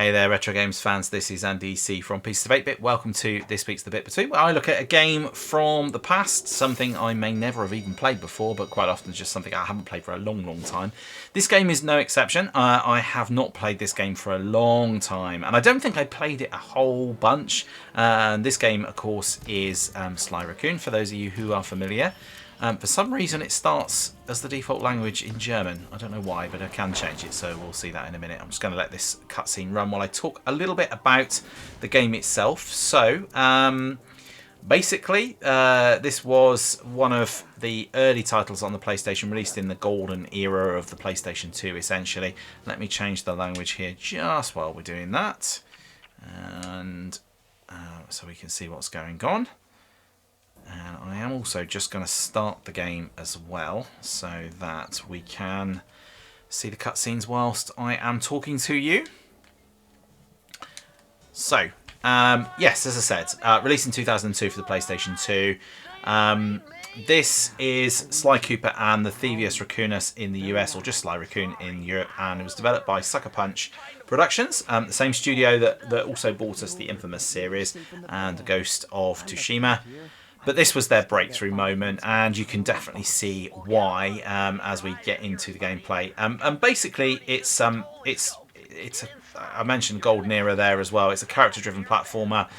Hey there, retro games fans. This is Andy C from Pieces of 8-Bit. Welcome to This Week's The Bit Between, where I look at a game from the past, something I may never have even played before, but quite often just something I haven't played for a long, long time. This game is no exception. I have not played this game for a long time, and I don't think I played it a whole bunch. This game, of course, is Sly Raccoon, for those of you who are familiar. For some reason it starts as the default language in German. I don't know why, but I can change it, so we'll see that in a minute. I'm just going to let this cutscene run while I talk a little bit about the game itself. So, basically, this was one of the early titles on the PlayStation, released in the golden era of the PlayStation 2, essentially. Let me change the language here just while we're doing that. And so we can see what's going on. And I am also just going to start the game as well, so that we can see the cutscenes whilst I am talking to you. So, yes, as I said, released in 2002 for the PlayStation 2. This is Sly Cooper and the Thievius Raccoonus in the US, or just Sly Raccoon in Europe, and it was developed by Sucker Punch Productions, the same studio that also brought us the infamous series and the Ghost of Tsushima. But this was their breakthrough moment, and you can definitely see why as we get into the gameplay. And basically, it's a, I mentioned golden era there as well. It's a character-driven platformer.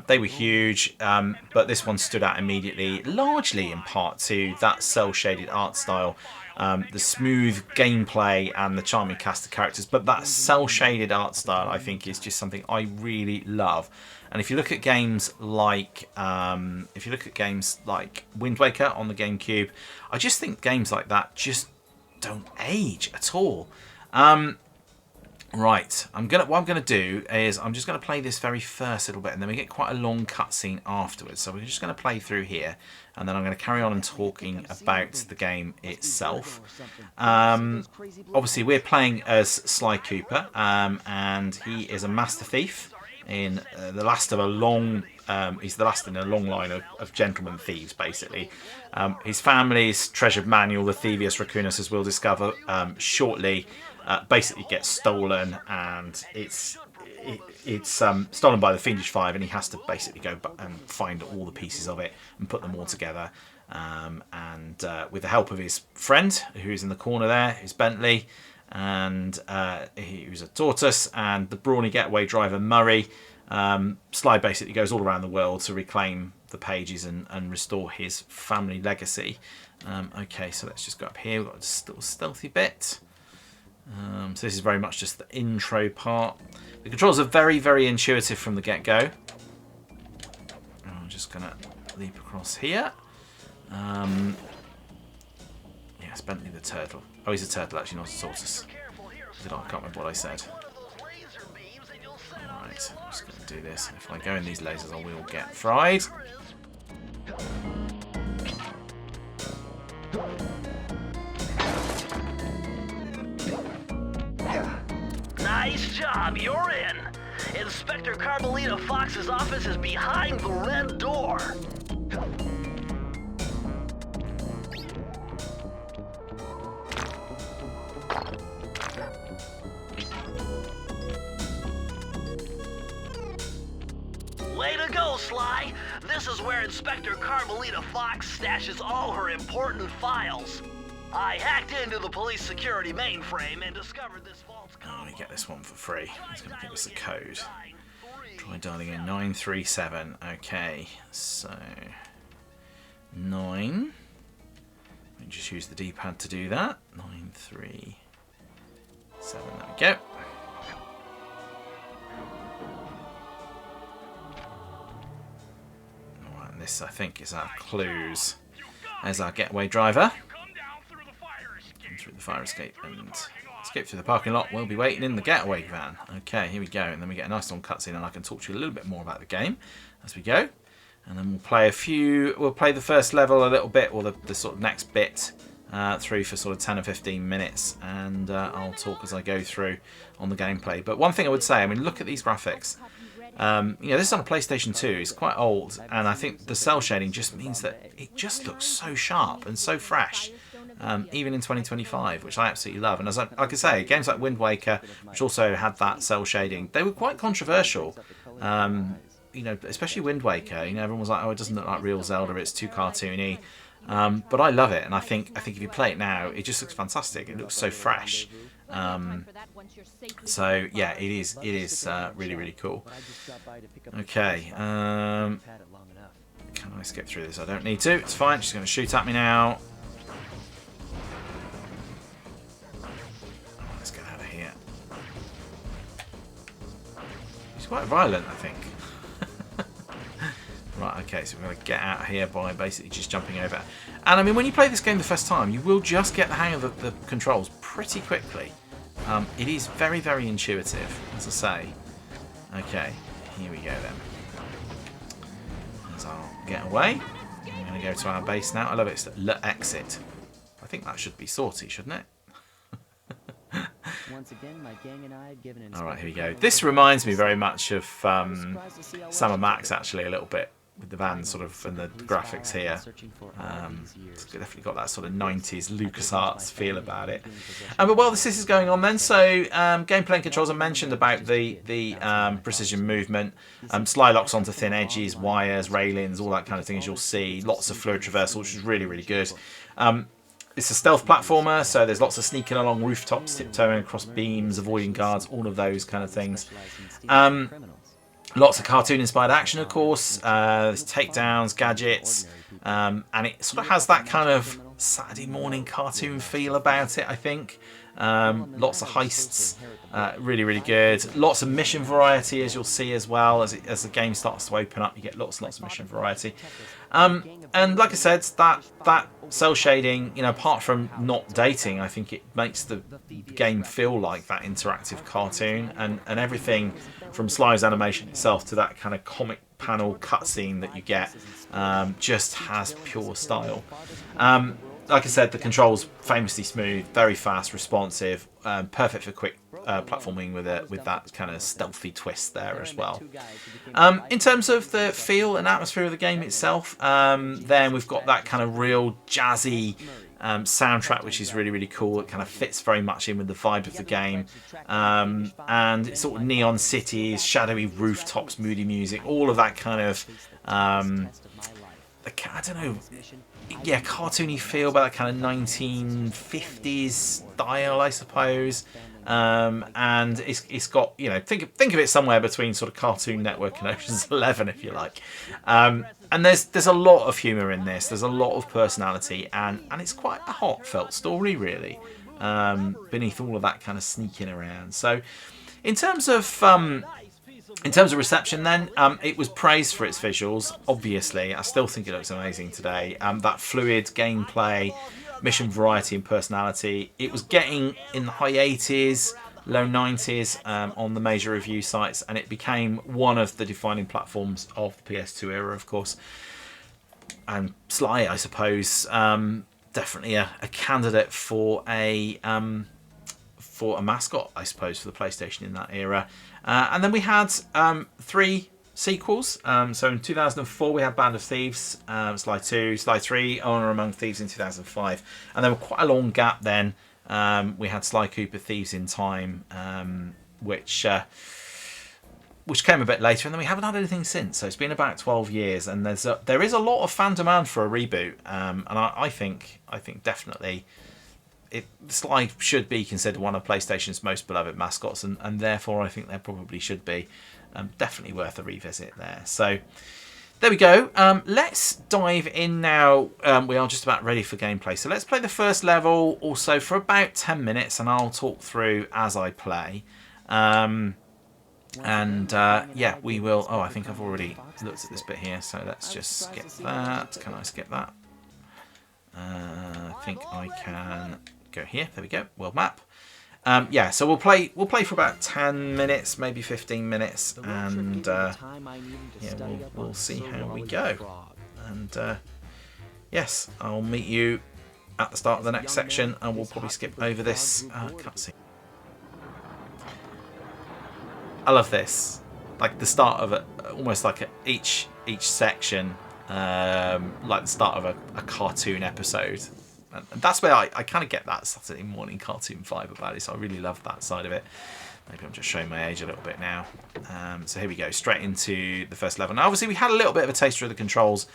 They were huge, but this one stood out immediately, largely in part to that cel-shaded art style, the smooth gameplay and the charming cast of characters. But that cel-shaded art style, I think, is just something I really love. And if you look at games like Wind Waker on the GameCube, I just think games like that just don't age at all. Right, what I'm gonna do is I'm just gonna play this very first little bit, and then we get quite a long cutscene afterwards. So we're just gonna play through here, and then I'm gonna carry on and talking about the game itself. Obviously, we're playing as Sly Cooper, and he is a master thief. In the last of a long, he's the last in a long line of gentlemen thieves, basically. His family's treasured manual, the Thievius Raccoonus, as we'll discover shortly, basically gets stolen, and it's stolen by the Fiendish Five, and he has to basically go and find all the pieces of it and put them all together. And with the help of his friend, who's in the corner there, who's Bentley, and who's a tortoise, and the brawny getaway driver Murray, Sly basically goes all around the world to reclaim the pages and restore his family legacy. Okay, so let's just go up here. We've got a little stealthy bit. So this is very much just the intro part. The controls are very, very intuitive from the get-go. I'm just going to leap across here. Yes, Bentley the turtle. Oh, he's a turtle actually, not a tortoise. I can't remember what I said. Alright, I'm just going to do this. If I go in these lasers, I will get fried. Nice job, you're in. Inspector Carmelita Fox's office is behind the red door. Way to go, Sly! This is where Inspector Carmelita Fox stashes all her important files. I hacked into the police security mainframe and discovered this false code. Oh, we get this one for free. He's going to give us a code. Try dialing in 937. Okay, so 9. We just use the D-pad to do that. 937. There we go. Alright, and this I think is our clues. There's our getaway driver. Through the fire escape and escape through the parking lot. We'll be waiting in the getaway van. Okay, here we go. And then we get a nice long cutscene, and I can talk to you a little bit more about the game as we go. And then we'll play we'll play the first level a little bit, or the sort of next bit through for sort of 10 or 15 minutes. And I'll talk as I go through on the gameplay. But one thing I would say, I mean, look at these graphics. This is on a PlayStation 2. It's quite old, and I think the cel shading just means that it just looks so sharp and so fresh. even in 2025, which I absolutely love. And as like I say, games like Wind Waker, which also had that cel shading, they were quite controversial. You know, especially Wind Waker. You know, everyone was like, "Oh, it doesn't look like real Zelda; it's too cartoony." But I love it, and I think if you play it now, it just looks fantastic. It looks so fresh. So yeah, it is really cool. Okay, can I skip through this? I don't need to. It's fine. She's going to shoot at me now. Let's get out of here. She's quite violent, I think. Right, okay, so we're going to get out of here by basically just jumping over. And I mean, when you play this game the first time, you will just get the hang of the controls pretty quickly. It is very intuitive, as I say. Okay, here we go then. As I'll get away, I'm going to go to our base now. I love it, it's exit. I think that should be sortie, shouldn't it? Once again, my gang and I have given Alright, here we go. This reminds me very much of Sam & Max, actually, a little bit, with the van sort of and the graphics here. It's definitely got that sort of 90s LucasArts feel about it. But while this is going on then, so gameplay and controls, I mentioned about the precision movement. Sly locks onto thin edges, wires, railings, all that kind of thing, as you'll see. Lots of fluid traversal, which is really good. It's a stealth platformer, so there's lots of sneaking along rooftops, tiptoeing across beams, avoiding guards, all of those kind of things. Lots of cartoon-inspired action, of course. There's takedowns, gadgets, and it sort of has that kind of Saturday morning cartoon feel about it, I think. Lots of heists, really good. Lots of mission variety, as you'll see as well. As the game starts to open up, you get lots of mission variety. And like I said, that cel shading, you know, apart from not dating, I think it makes the game feel like that interactive cartoon, and everything from Sly's animation itself to that kind of comic panel cutscene that you get just has pure style. Like I said, the controls famously smooth, very fast, responsive, perfect for quick platforming with that kind of stealthy twist there as well. In terms of the feel and atmosphere of the game itself, then we've got that kind of real jazzy soundtrack, which is really cool. It kind of fits very much in with the vibe of the game, and it's sort of neon cities, shadowy rooftops, moody music, all of that kind of I don't know, yeah, cartoony feel, about that kind of 1950s style, I suppose. And it's got, you know, think of it somewhere between sort of Cartoon Network and Ocean's 11, if you like. And there's a lot of humour in this. There's a lot of personality, and it's quite a heartfelt story, really, beneath all of that kind of sneaking around. So, in terms of reception then, it was praised for its visuals, obviously. I still think it looks amazing today. That fluid gameplay, mission variety and personality. It was getting in the high 80s, low 90s on the major review sites, and it became one of the defining platforms of the PS2 era, of course. And Sly, I suppose, definitely a candidate for a mascot, I suppose, for the PlayStation in that era. And then we had 3 sequels. So in 2004 we had Band of Thieves, Sly 2, Sly 3, Honor Among Thieves in 2005. And there was quite a long gap then. We had Sly Cooper, Thieves in Time, which came a bit later, and then we haven't had anything since. So it's been about 12 years, and there is a lot of fan demand for a reboot. And I think definitely Sly should be considered one of PlayStation's most beloved mascots, and therefore I think there probably should be. Definitely worth a revisit there. So there we go. Let's dive in now. We are just about ready for gameplay. So let's play the first level also for about 10 minutes, and I'll talk through as I play. Yeah, we will. Oh, I think I've already looked at this bit here, so let's just skip that. Can I skip that? I think I can go here. There we go. World map. Yeah, so we'll play for about 10 minutes, maybe 15 minutes, and yeah, we'll see how we go. And yes, I'll meet you at the start of the next section, and we'll probably skip over this cutscene. I love this, like the start of it, almost like each section, like the start of a cartoon episode. And that's where I kind of get that Saturday morning cartoon vibe about it. So I really love that side of it. Maybe I'm just showing my age a little bit now. So here we go, straight into the first level. Now, obviously, we had a little bit of a taster of the controls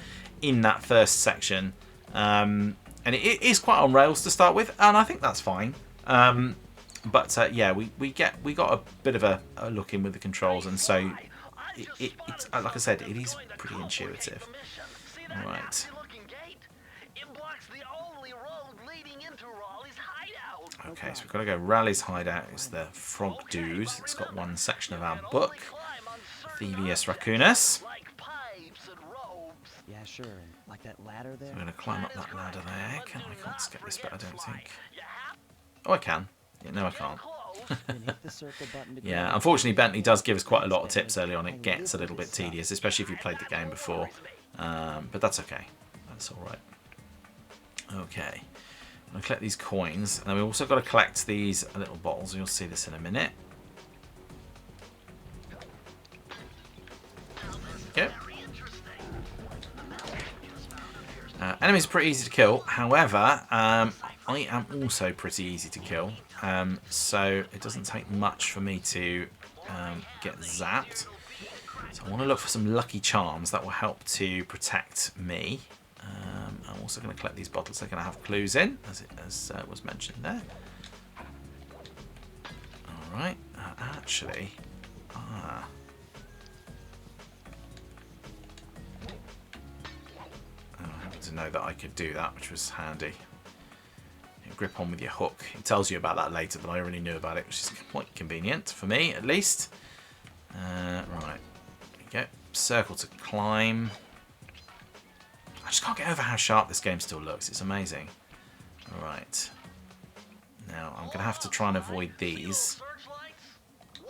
in that first section. And it is quite on rails to start with, and I think that's fine. But yeah, we got a bit of a look in with the controls, and so it's like I said, it is pretty intuitive. All right. Okay, so we've got to go Raleigh's hideout. It's the Frog Dudes. It's got one section of our book. Thievius Raccoonus. Yeah, sure. And like that ladder there. So we're going to climb up that ladder there. I can't skip this bit, I don't think. Oh, I can. Yeah, no, I can't. Then hit the circle button to Yeah, grab unfortunately, Bentley does give us quite a lot of tips early on. It gets a little bit tedious, especially if you played the game before. But that's okay. That's all right. Okay. I'm going to collect these coins. And then we've also got to collect these little bottles. You'll see this in a minute. Okay. Enemies are pretty easy to kill. However, I am also pretty easy to kill. So it doesn't take much for me to get zapped. So I want to look for some lucky charms that will help to protect me. I'm also going to collect these bottles. They're going to have clues in, as was mentioned there. All right. Actually, I happened to know that I could do that, which was handy. You grip on with your hook. It tells you about that later, but I already knew about it, which is quite convenient for me, at least. Right. There we go. Circle to climb. I just can't get over how sharp this game still looks. It's amazing. Alright. Now, I'm going to have to try and avoid these.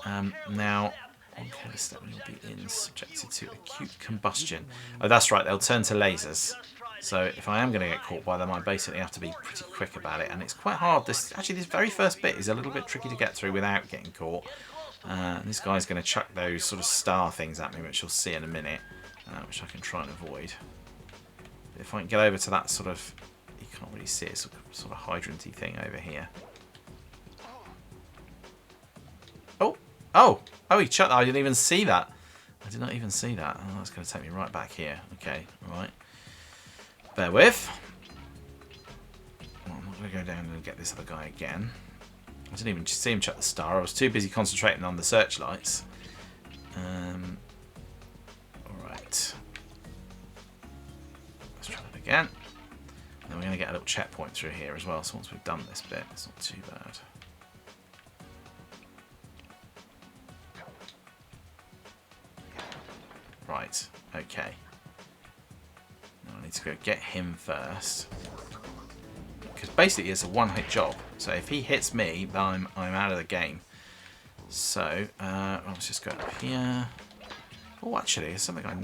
Now, okay, this step will be in subjected to acute combustion. Oh, that's right. They'll turn to lasers. So if I am going to get caught by them, I basically have to be pretty quick about it. And it's quite hard. This very first bit is a little bit tricky to get through without getting caught. This guy's going to chuck those sort of star things at me, which you'll see in a minute, which I can try and avoid. If I can get over to that sort of, you can't really see it, sort of hydrant-y thing over here. Oh, he chucked that. I didn't even see that. I did not even see that. Oh, that's going to take me right back here. Okay, right. Bear with. Well, I'm not going to go down and get this other guy again. I didn't even see him chuck the star. I was too busy concentrating on the searchlights. Alright. Let's try it again. And then we're going to get a little checkpoint through here as well. So once we've done this bit, it's not too bad. Right, okay. Now I need to go get him first. Because basically it's a one-hit job. So if he hits me, then I'm out of the game. So, let's just go up here. Oh, actually, there's something I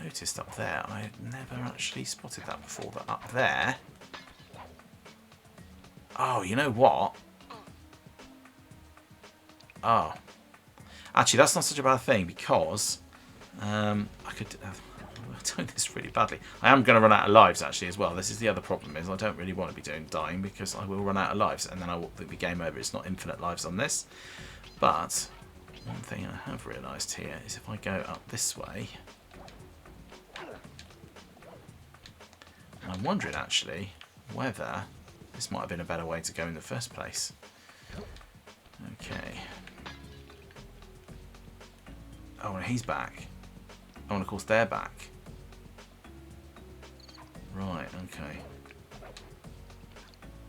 noticed up there. I never actually spotted that before, but up there... Oh, you know what? Oh. Actually, that's not such a bad thing, because... I could... I'm doing this really badly. I am going to run out of lives, actually, as well. This is the other problem, is I don't really want to be dying, because I will run out of lives, and then I will be game over. It's not infinite lives on this. But one thing I have realised here is if I go up this way... I'm wondering, actually, whether this might have been a better way to go in the first place. Okay. Oh, and he's back. Oh, and of course they're back. Right, okay.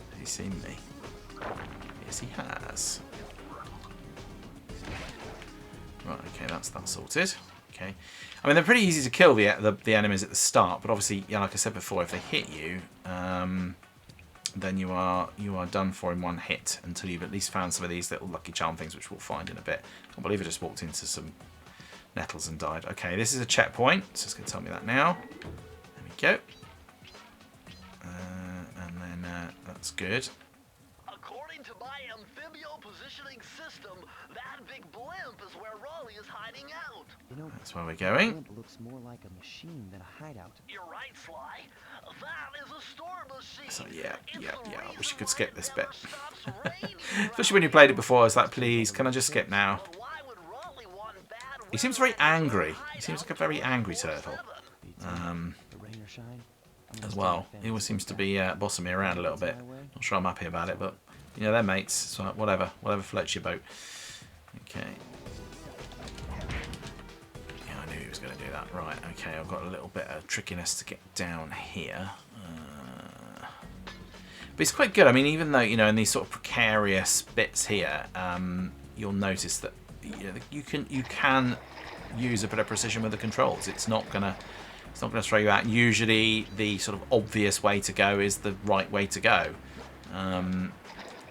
Has he seen me? Yes, he has. Right, okay, that's that sorted. Okay. I mean, they're pretty easy to kill, the enemies at the start, but obviously, yeah, like I said before, if they hit you, then you are done for in one hit until you've at least found some of these little lucky charm things, which we'll find in a bit. I can't believe I just walked into some nettles and died. Okay, this is a checkpoint, so it's going to tell me that now. There we go. And then that's good. According to my amphibio positioning system. That big blimp is where Raleigh is hiding out. You know, That's where we're the going. blimp looks more like a machine than a hideout. You're right, Sly. That is a storm machine. So yeah. I wish you Reason could skip why this it bit. never stops raining Especially when you played it before, it's like, please, can I just skip now? But why would Raleigh want bad He seems weather very at his angry. hideout He seems like a very angry turtle. 24/7? The rain or shine, I'm gonna As stay well. my He always family seems to back. be bossing me around a little bit. Not sure I'm happy about it, but you know, they're mates. So whatever floats your boat. Okay. Yeah, I knew he was going to do that. Right. Okay, I've got a little bit of trickiness to get down here. But it's quite good. I mean, even though, you know, in these sort of precarious bits here, you'll notice that you can use a bit of precision with the controls. It's not gonna throw you out. Usually, the sort of obvious way to go is the right way to go.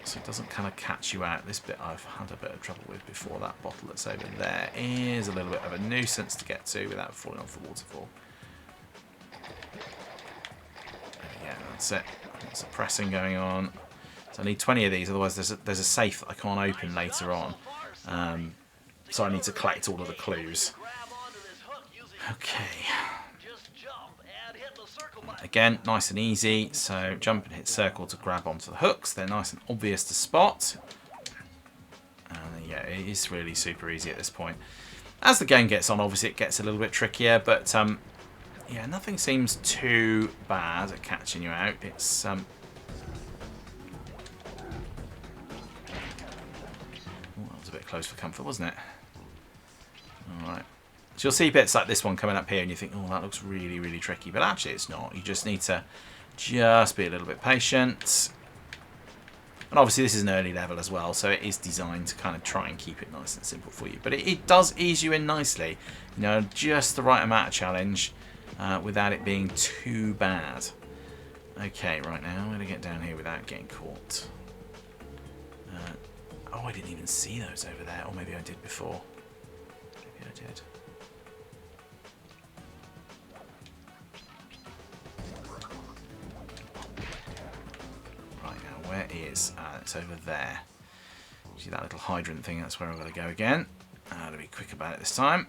So it doesn't kind of catch you out. This bit I've had a bit of trouble with before. That bottle that's over there is a little bit of a nuisance to get to without falling off the waterfall. Yeah, that's it. There's a pressing going on. So I need 20 of these, otherwise there's a safe that I can't open later on. So I need to collect all of the clues. Okay. Again, nice and easy. So jump and hit circle to grab onto the hooks. They're nice and obvious to spot. And yeah, it is really super easy at this point. As the game gets on, obviously it gets a little bit trickier, but yeah, nothing seems too bad at catching you out. It's that was a bit close for comfort, wasn't it? All right. So you'll see bits like this one coming up here and you think, oh, that looks really, really tricky. But actually it's not. You just need to be a little bit patient. And obviously this is an early level as well, so it is designed to kind of try and keep it nice and simple for you. But it does ease you in nicely. You know, just the right amount of challenge without it being too bad. Okay, right now I'm going to get down here without getting caught. Oh, I didn't even see those over there. Or maybe I did before. Maybe I did. Where is? It's over there. See that little hydrant thing? That's where I've got to go again. To be quick about it this time.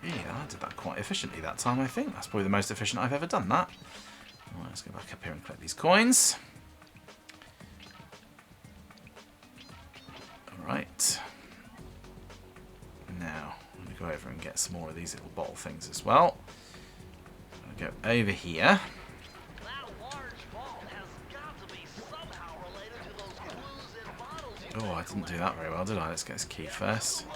Yeah, I did that quite efficiently that time, I think. That's probably the most efficient I've ever done that. Right, let's go back up here and collect these coins. Alright. Now, I'm going to go over and get some more of these little bottle things as well. I'm going to go over here. Oh, I didn't do that very well, did I? Let's get this key first.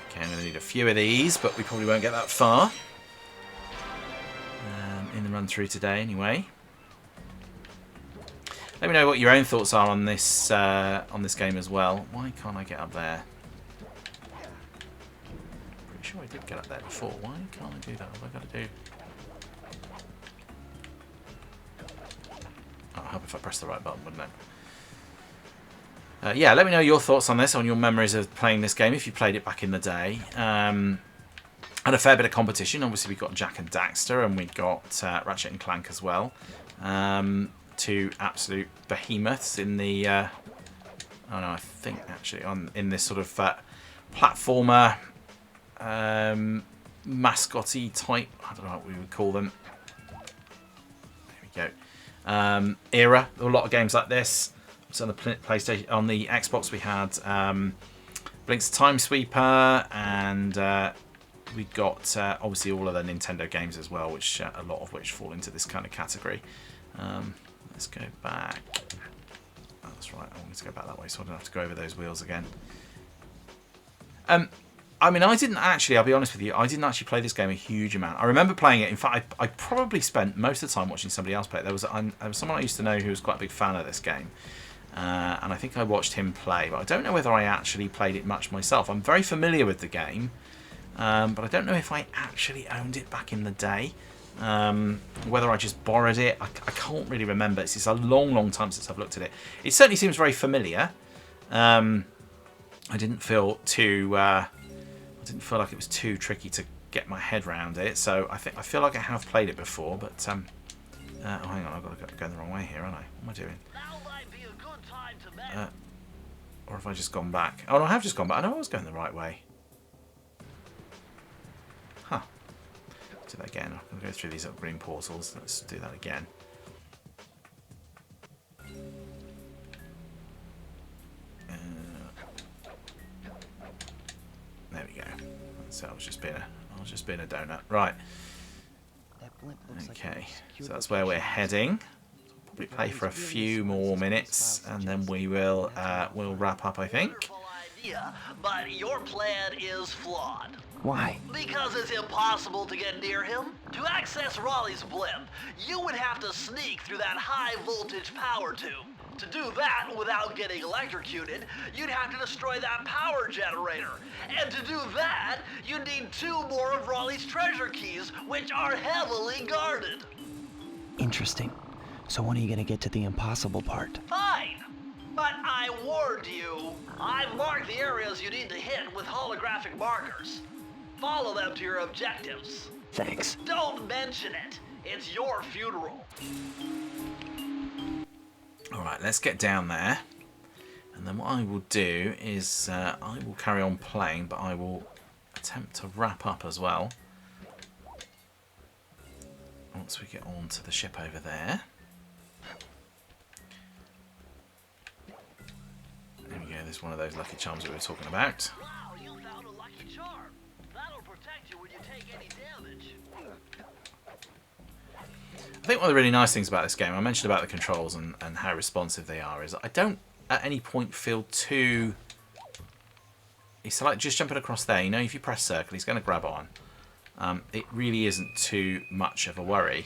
Okay, I'm going to need a few of these, but we probably won't get that far in the run through today anyway. Let me know what your own thoughts are on this game as well. Why can't I get up there? Pretty sure I did get up there before. Why can't I do that? What have I got to do? Oh, I'll help if I press the right button, wouldn't it? Yeah, let me know your thoughts on this, on your memories of playing this game if you played it back in the day. Had a fair bit of competition. Obviously, we got Jak and Daxter, and we got Ratchet and Clank as well. Two absolute behemoths in the. Oh no, I think actually in this sort of platformer, mascot-y type. I don't know what we would call them. There we go. Era. There were a lot of games like this. So on the PlayStation, on the Xbox, we had Blink's Time Sweeper, and we got obviously all of the Nintendo games as well, which a lot of which fall into this kind of category. Let's go back. Oh, that's right. I wanted to go back that way, so I don't have to go over those wheels again. I mean, I didn't actually. I'll be honest with you. I didn't actually play this game a huge amount. I remember playing it. In fact, I probably spent most of the time watching somebody else play it. There was someone I used to know who was quite a big fan of this game. And I think I watched him play, but I don't know whether I actually played it much myself. I'm very familiar with the game, but I don't know if I actually owned it back in the day. Whether I just borrowed it, I can't really remember. It's a long time since I've looked at it. It certainly seems very familiar. I didn't feel like it was too tricky to get my head around it, so I feel like I have played it before, but Oh, hang on, I've got to go the wrong way here, aren't I? What am I doing? Now might be a good time to bet. Or have I just gone back? Oh, no, I have just gone back. I know I was going the right way. Huh. Do that again. I'm going to go through these little green portals. Let's do that again. There we go. So I was just being a donut. Right. That blimp looks like Okay. a So that's where we're heading. Probably play for a few more minutes, and then we'll wrap up, I think. Wonderful idea, but your plan is flawed. Why? Because it's impossible to get near him. To access Raleigh's blimp, you would have to sneak through that high voltage power tube. To do that without getting electrocuted, you'd have to destroy that power generator. And to do that, you'd need 2 more of Raleigh's treasure keys, which are heavily guarded. Interesting. So when are you gonna get to the impossible part? Fine. But I warned you. I've marked the areas you need to hit with holographic markers. Follow them to your objectives. Thanks. Don't mention it. It's your funeral. Alright, let's get down there. And then what I will do is I will carry on playing, but I will attempt to wrap up as well. Once we get onto the ship over there. There we go, there's one of those lucky charms we were talking about. Wow, you found a lucky charm. That'll protect you when you take any damage. I think one of the really nice things about this game, I mentioned about the controls and how responsive they are, is I don't at any point feel too... It's like just jumping across there, you know, if you press circle, he's going to grab on. It really isn't too much of a worry.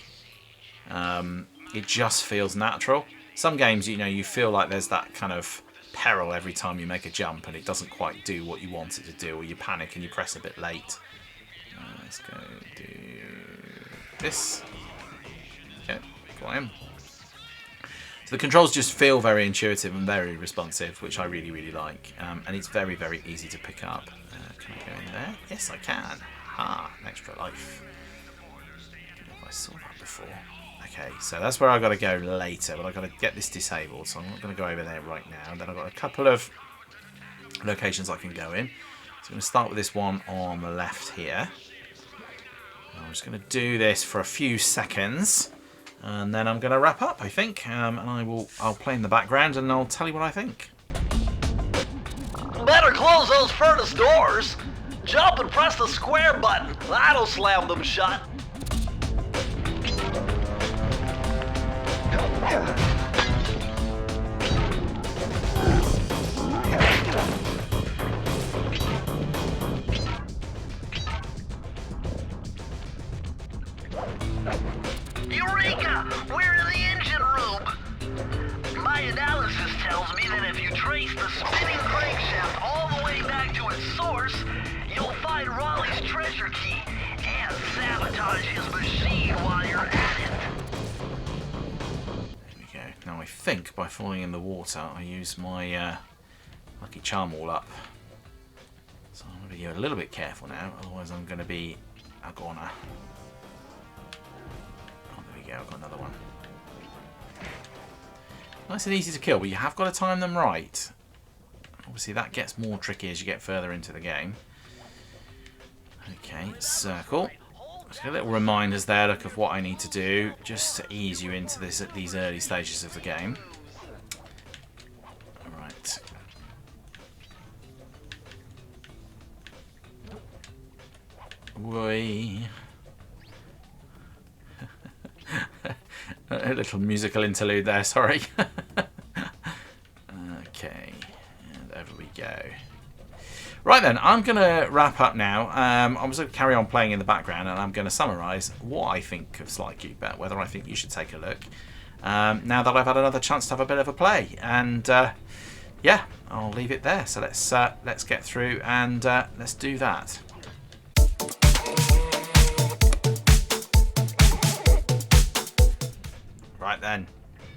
It just feels natural. Some games, you know, you feel like there's that kind of peril every time you make a jump and it doesn't quite do what you want it to do, or you panic and you press a bit late. Let's go do this. Okay, climb. So the controls just feel very intuitive and very responsive, which I really, really like. And it's very, very easy to pick up. Can I go in there? Yes, I can. Ah, an extra life. I don't know if I saw that before. Okay, so that's where I've got to go later, but I've got to get this disabled, so I'm not going to go over there right now. And then I've got a couple of locations I can go in. So I'm going to start with this one on the left here. I'm just going to do this for a few seconds. And then I'm going to wrap up, I think, and I'll play in the background and I'll tell you what I think. Better close those furnace doors. Jump and press the square button. That'll slam them shut. Eureka! We're in the engine room! My analysis tells me that if you trace the spinning crankshaft all the way back to its source, you'll find Raleigh's treasure key and sabotage his machine while you're at it. There we go. Now I think by falling in the water I use my lucky charm all up. So I'm going to be a little bit careful now, otherwise I'm going to be a goner. Yeah, I've got another one. Nice and easy to kill, but you have got to time them right. Obviously that gets more tricky as you get further into the game. Okay, circle. Just a little reminders there, look, of what I need to do just to ease you into this at these early stages of the game. Alright. Whee. A little musical interlude there, sorry. Okay, and over we go. Right then, I'm going to wrap up now. I'm just going to carry on playing in the background, and I'm going to summarise what I think of Sly Cooper, whether I think you should take a look, now that I've had another chance to have a bit of a play. And yeah, I'll leave it there. So let's get through and let's do that. Right then,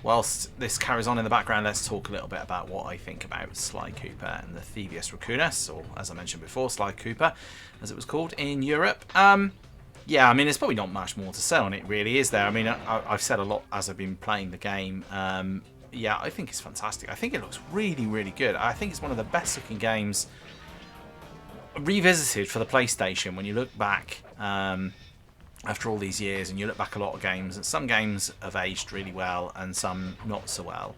whilst this carries on in the background, let's talk a little bit about what I think about Sly Cooper and the Thievius Raccoonus, or as I mentioned before, Sly Cooper, as it was called in Europe. Yeah, I mean, there's probably not much more to say on it, really, is there? I mean, I've said a lot as I've been playing the game. Yeah, I think it's fantastic. I think it looks really, really good. I think it's one of the best looking games revisited for the PlayStation. When you look back after all these years, and you look back a lot of games, and some games have aged really well and some not so well.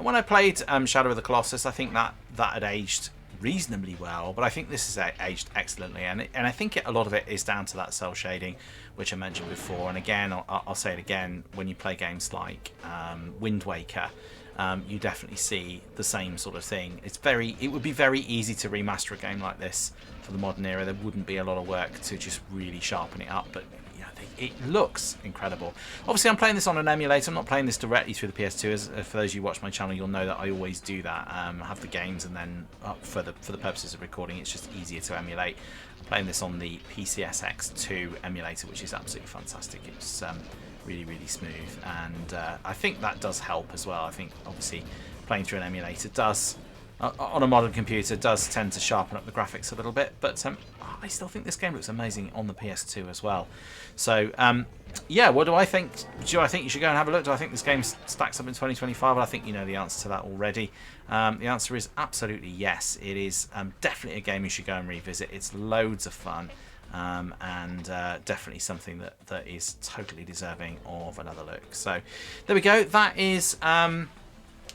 When I played Shadow of the Colossus, I think that had aged reasonably well, but I think this has aged excellently, and I think a lot of it is down to that cel shading, which I mentioned before. And again, I'll say it again, when you play games like Wind Waker, you definitely see the same sort of thing. It would be very easy to remaster a game like this for the modern era. There wouldn't be a lot of work to just really sharpen it up, but it looks incredible. Obviously, I'm playing this on an emulator. I'm not playing this directly through the PS2. For those of you who watch my channel, you'll know that I always do that. I have the games, and then for the purposes of recording, it's just easier to emulate. I'm playing this on the PCSX2 emulator, which is absolutely fantastic. It's really, really smooth, and I think that does help as well. I think obviously playing through an emulator does, on a modern computer, does tend to sharpen up the graphics a little bit, but I still think this game looks amazing on the PS2 as well. So yeah, what do I think? Do I think you should go and have a look? Do I think this game stacks up in 2025? Well, I think you know the answer to that already. The answer is absolutely yes. It is definitely a game you should go and revisit. It's loads of fun, and definitely something that is totally deserving of another look. So there we go. That is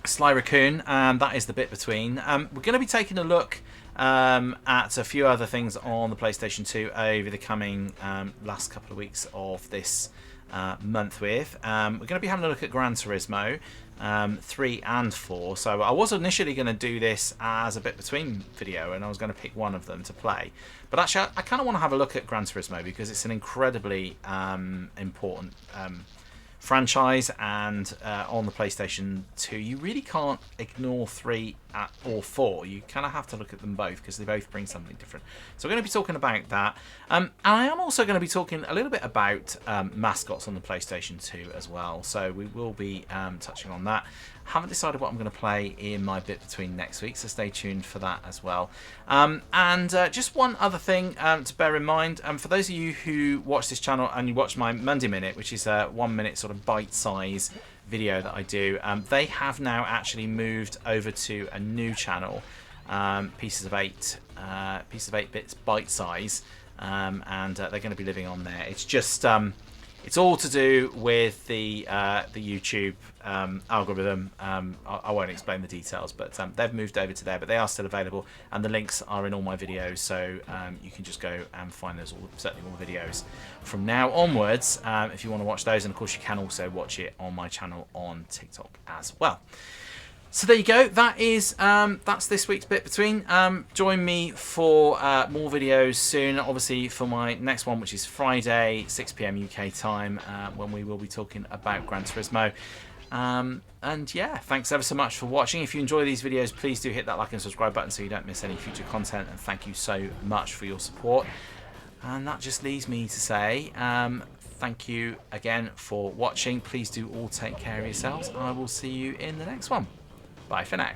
Sly Raccoon, and that is the bit between. We're going to be taking a look at a few other things on the PlayStation 2 over the coming last couple of weeks of this month with. We're going to be having a look at Gran Turismo 3 and 4. So I was initially going to do this as a bit between video, and I was going to pick one of them to play. But actually, I kind of want to have a look at Gran Turismo because it's an incredibly important franchise, and on the PlayStation 2 you really can't ignore 3 or 4. You kind of have to look at them both because they both bring something different. So we're going to be talking about that, and I am also going to be talking a little bit about mascots on the PlayStation 2 as well. So we will be touching on that. Haven't decided what I'm going to play in my bit between next week, so stay tuned for that as well. And just one other thing to bear in mind, for those of you who watch this channel and you watch my Monday Minute, which is a 1 minute sort of bite-size video that I do, they have now actually moved over to a new channel, Pieces of 8 Bits Bite Size, and they're going to be living on there. It's just it's all to do with the YouTube algorithm. I won't explain the details, but they've moved over to there, but they are still available, and the links are in all my videos, so you can just go and find those, certainly all the videos from now onwards, if you want to watch those. And of course you can also watch it on my channel on TikTok as well. So there you go. That is that's this week's bit between. Join me for more videos soon, obviously for my next one, which is Friday 6 PM UK time, when we will be talking about Gran Turismo. And yeah, thanks ever so much for watching. If you enjoy these videos, please do hit that like and subscribe button so you don't miss any future content, and thank you so much for your support. And that just leaves me to say thank you again for watching. Please do all take care of yourselves. I will see you in the next one. Bye for now.